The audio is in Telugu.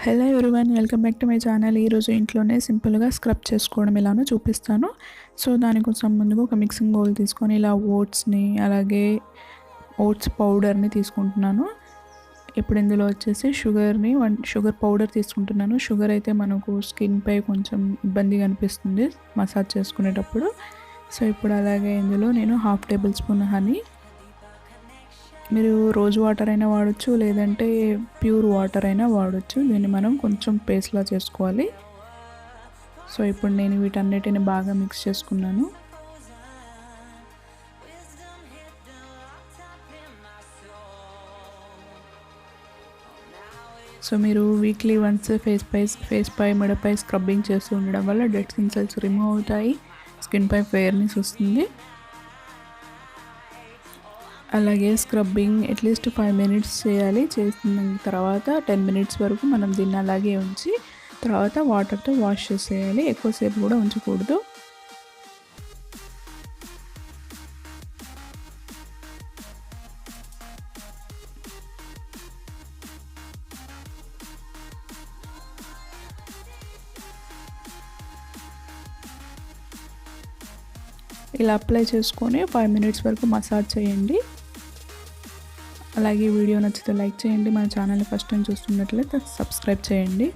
Hello everyone, welcome back to my channel. ఈరోజు ఇంట్లోనే సింపుల్గా స్క్రబ్ చేసుకోవడం ఎలానో చూపిస్తాను. సో దానికోసం ముందుగా ఒక మిక్సింగ్ బౌల్ తీసుకొని ఇలా ఓట్స్ని అలాగే ఓట్స్ పౌడర్ని తీసుకుంటున్నాను. ఇప్పుడు ఇందులో వచ్చేసి షుగర్ పౌడర్ తీసుకుంటున్నాను. షుగర్ అయితే మనకు స్కిన్పై కొంచెం ఇబ్బందిగా అనిపిస్తుంది మసాజ్ చేసుకునేటప్పుడు. సో ఇప్పుడు అలాగే ఇందులో నేను 1/2 టేబుల్ స్పూన్ హనీ, మీరు రోజ్ వాటర్ అయినా వాడచ్చు, లేదంటే ప్యూర్ వాటర్ అయినా వాడచ్చు. దీన్ని మనం కొంచెం పేస్ట్లా చేసుకోవాలి. సో ఇప్పుడు నేను వీటన్నిటిని బాగా మిక్స్ చేసుకున్నాను. సో మీరు వీక్లీ వన్స్ ఫేస్ పై మెడపై స్క్రబ్బింగ్ చేస్తూ ఉండడం వల్ల డెడ్ స్కిన్ సెల్స్ రిమూవ్ అవుతాయి, స్కిన్ పై ఫెయిర్నెస్ వస్తుంది. అలాగే స్క్రబ్బింగ్ అట్లీస్ట్ 5 మినిట్స్ చేయాలి. చేసిన తర్వాత 10 మినిట్స్ వరకు మనం దీన్ని అలాగే ఉంచి తర్వాత వాటర్తో వాష్ చేసేయాలి. ఎక్కువసేపు కూడా ఉంచకూడదు. ఇలా అప్లై చేసుకొని 5 మినిట్స్ వరకు మసాజ్ చేయండి. అలాగే వీడియో నచ్చితే లైక్ చేయండి. మన ఛానల్ని ఫస్ట్ టైం చూస్తున్నట్లయితే సబ్స్క్రైబ్ చేయండి.